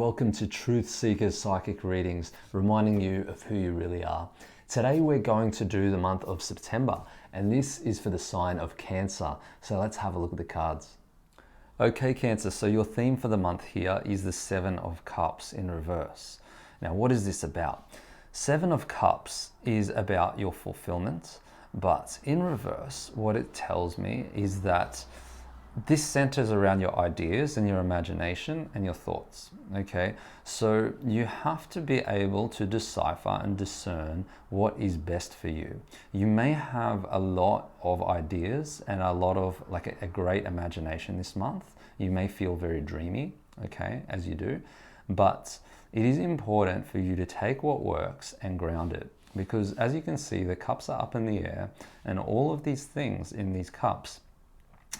welcome to Truth Seekers Psychic Readings, reminding you of who you really are. Today we're going to do the month of September, and this is for the sign of Cancer. So let's have a look at the cards. Okay, Cancer, so your theme for the month here is the Seven of Cups in reverse. Now, what is this about? Seven of Cups is about your fulfillment, but in reverse, what it tells me is that this centers around your ideas and your imagination and your thoughts, okay? So you have to be able to decipher and discern what is best for you. You may have a lot of ideas and a lot of a great imagination this month. You may feel very dreamy, okay, as you do, but it is important for you to take what works and ground it, because as you can see, the cups are up in the air and all of these things in these cups,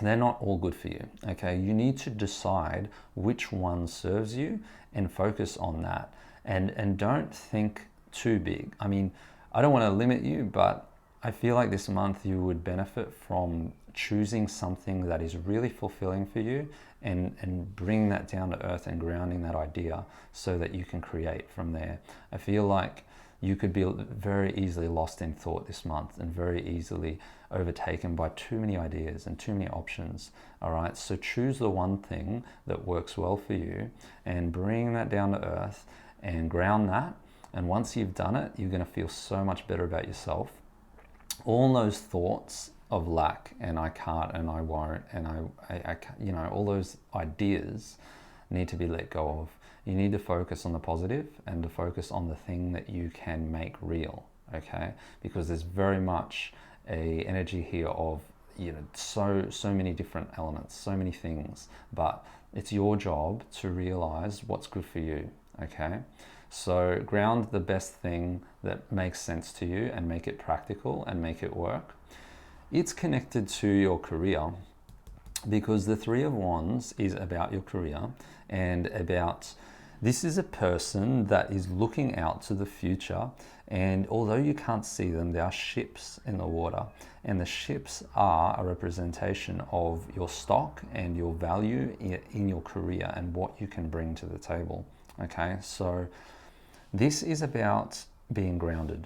they're not all good for you, okay? You need to decide which one serves you and focus on that. And don't think too big. I mean, I don't want to limit you, but I feel like this month you would benefit from choosing something that is really fulfilling for you and bringing that down to earth and grounding that idea so that you can create from there. I feel like you could be very easily lost in thought this month and very easily overtaken by too many ideas and too many options. All right, so choose the one thing that works well for you and bring that down to earth and ground that. And once you've done it, you're going to feel so much better about yourself. All those thoughts of lack and I can't and I won't and I you know, all those ideas need to be let go of. You need to focus on the positive and to focus on the thing that you can make real, okay? Because there's very much a energy here of, you know, so many different elements, so many things, but it's your job to realize what's good for you, okay? So ground the best thing that makes sense to you and make it practical and make it work. It's connected to your career, because the Three of Wands is about your career and about, this is a person that is looking out to the future, and although you can't see them, there are ships in the water, and the ships are a representation of your stock and your value in your career and what you can bring to the table, okay? So this is about being grounded.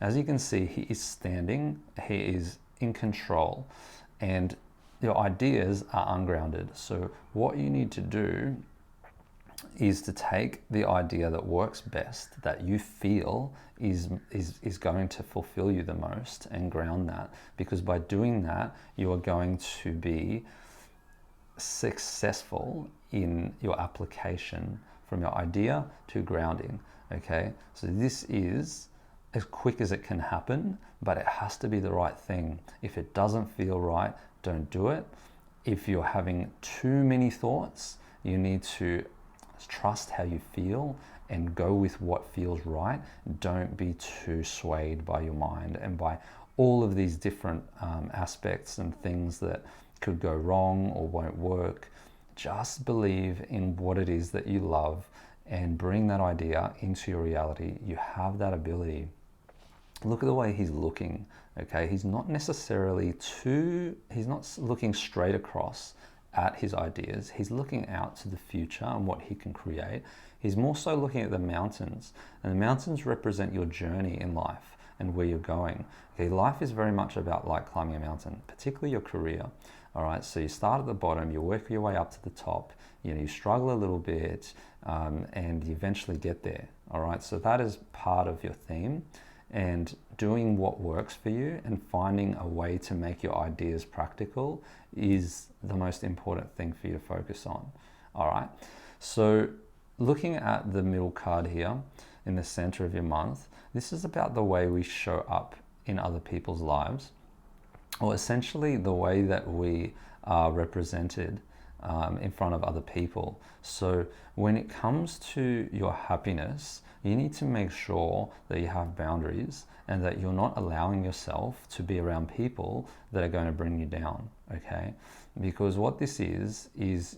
As you can see, he is standing, he is in control, and your ideas are ungrounded. So what you need to do is to take the idea that works best, that you feel is going to fulfill you the most, and ground that, because by doing that, you are going to be successful in your application from your idea to grounding, okay? So this is as quick as it can happen, but it has to be the right thing. If it doesn't feel right, don't do it. If you're having too many thoughts, you need to trust how you feel and go with what feels right. Don't be too swayed by your mind and by all of these different aspects and things that could go wrong or won't work. Just believe in what it is that you love and bring that idea into your reality. You have that ability. Look at the way he's looking, okay? He's not necessarily he's not looking straight across at his ideas. He's looking out to the future and what he can create. He's more so looking at the mountains, and the mountains represent your journey in life and where you're going. Okay, life is very much about like climbing a mountain, particularly your career. All right, so you start at the bottom, you work your way up to the top, you know, you struggle a little bit, and you eventually get there. All right, so that is part of your theme, and doing what works for you and finding a way to make your ideas practical is the most important thing for you to focus on. All right, so looking at the middle card here in the center of your month, this is about the way we show up in other people's lives, or essentially the way that we are represented in front of other people. So when it comes to your happiness, you need to make sure that you have boundaries and that you're not allowing yourself to be around people that are going to bring you down, okay? Because what this is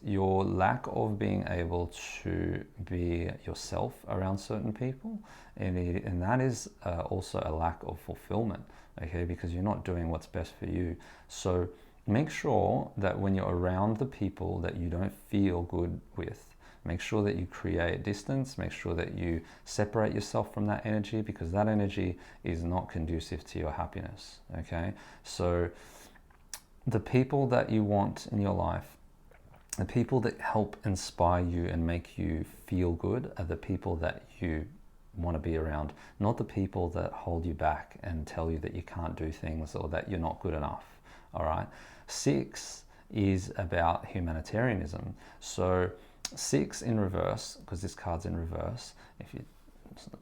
your lack of being able to be yourself around certain people, and that is also a lack of fulfillment, okay? Because you're not doing what's best for you. So make sure that when you're around the people that you don't feel good with, make sure that you create distance, make sure that you separate yourself from that energy, because that energy is not conducive to your happiness, okay? So the people that you want in your life, the people that help inspire you and make you feel good, are the people that you want to be around, not the people that hold you back and tell you that you can't do things or that you're not good enough. All right. 6 is about humanitarianism. So 6 in reverse, because this card's in reverse, if you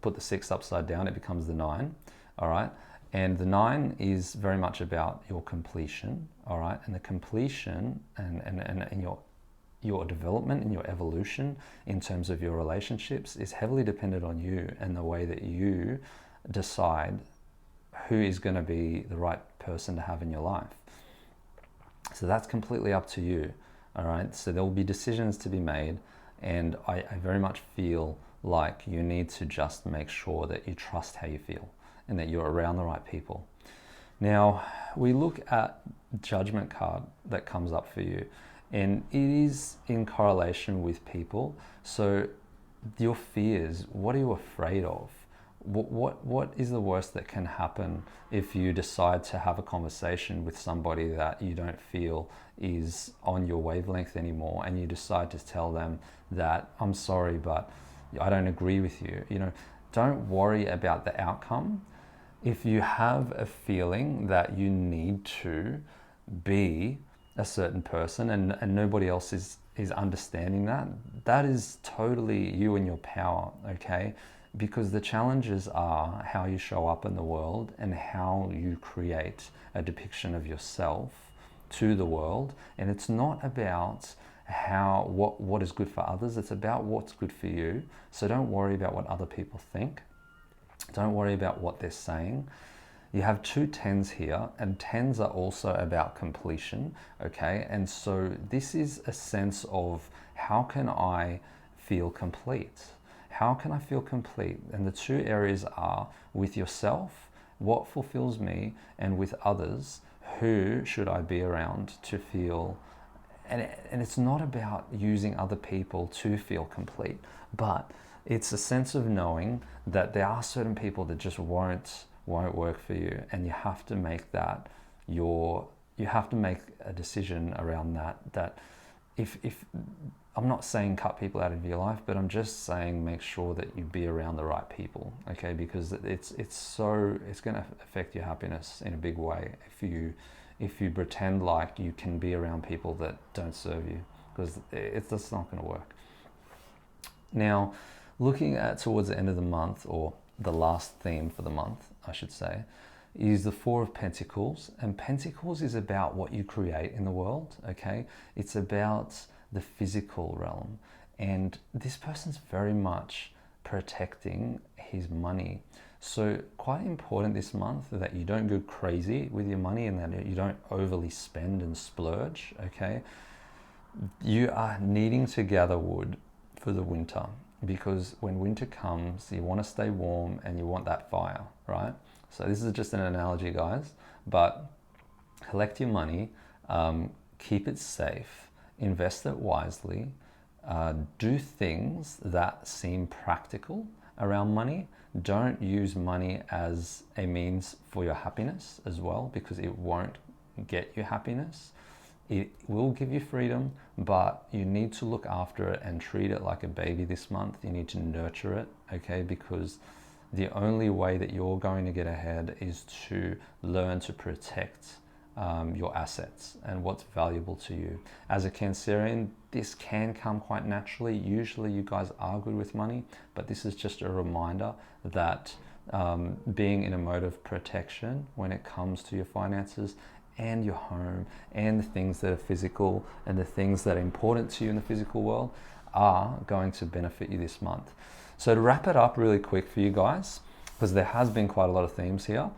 put the 6 upside down, it becomes the 9. All right. And the 9 is very much about your completion. All right. And the completion and your development and your evolution in terms of your relationships is heavily dependent on you and the way that you decide who is going to be the right person to have in your life. So that's completely up to you. All right. So there will be decisions to be made, and I very much feel like you need to just make sure that you trust how you feel and that you're around the right people. Now, we look at judgment card that comes up for you, and it is in correlation with people. So your fears, what are you afraid of? What is the worst that can happen if you decide to have a conversation with somebody that you don't feel is on your wavelength anymore, and you decide to tell them that, I'm sorry, but I don't agree with you? You know, don't worry about the outcome. If you have a feeling that you need to be a certain person and nobody else is understanding that, that is totally you and your power, okay? Because the challenges are how you show up in the world and how you create a depiction of yourself to the world. And it's not about what is good for others, it's about what's good for you. So don't worry about what other people think. Don't worry about what they're saying. You have 2 10s here, and 10s are also about completion, okay? And so this is a sense of, how can I feel complete? How can I feel complete? And the 2 areas are with yourself, what fulfills me, and with others, who should I be around to feel. And it's not about using other people to feel complete, but it's a sense of knowing that there are certain people that just won't work for you, and you have to make that you have to make a decision around that if I'm not saying cut people out of your life, but I'm just saying make sure that you be around the right people, okay? Because it's going to affect your happiness in a big way if you pretend like you can be around people that don't serve you, because that's not going to work. Now, looking at towards the end of the month, or the last theme for the month, I should say, is the 4 of Pentacles. And Pentacles is about what you create in the world, okay? It's about the physical realm. And this person's very much protecting his money. So quite important this month that you don't go crazy with your money and that you don't overly spend and splurge, okay? You are needing to gather wood for the winter, because when winter comes, you want to stay warm and you want that fire, right? So this is just an analogy, guys, but collect your money, keep it safe, invest it wisely, do things that seem practical around money. Don't use money as a means for your happiness as well, because it won't get you happiness. It will give you freedom, but you need to look after it and treat it like a baby this month. You need to nurture it, okay? Because the only way that you're going to get ahead is to learn to protect your assets and what's valuable to you. As a Cancerian, this can come quite naturally. Usually you guys are good with money, but this is just a reminder that being in a mode of protection when it comes to your finances and your home and the things that are physical and the things that are important to you in the physical world are going to benefit you this month. So to wrap it up really quick for you guys, because there has been quite a lot of themes here,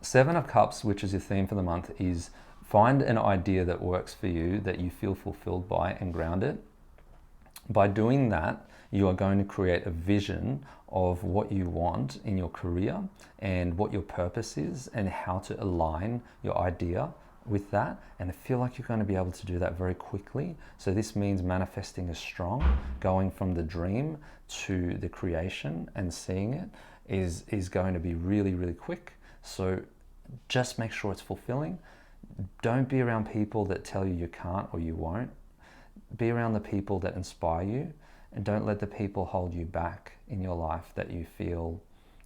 7 of Cups, which is your theme for the month, is find an idea that works for you, that you feel fulfilled by, and ground it. By doing that, you are going to create a vision of what you want in your career and what your purpose is and how to align your idea with that, and I feel like you're going to be able to do that very quickly. So this means manifesting is strong, going from the dream to the creation and seeing it is going to be really, really quick. So just make sure it's fulfilling. Don't be around people that tell you you can't or you won't. Be around the people that inspire you, and don't let the people hold you back in your life that you feel,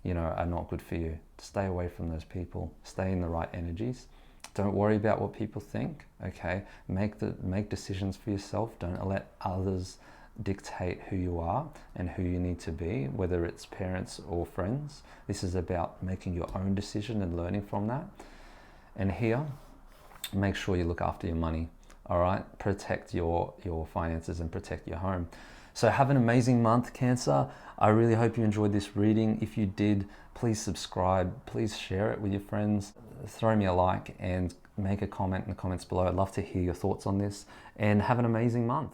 are not good for you. Stay away from those people. Stay in the right energies. Don't worry about what people think, okay? Make decisions for yourself. Don't let others dictate who you are and who you need to be, whether it's parents or friends. This is about making your own decision and learning from that. And here, make sure you look after your money, all right? Protect your finances and protect your home. So have an amazing month, Cancer. I really hope you enjoyed this reading. If you did, please subscribe. Please share it with your friends. Throw me a like and make a comment in the comments below. I'd love to hear your thoughts on this, and have an amazing month.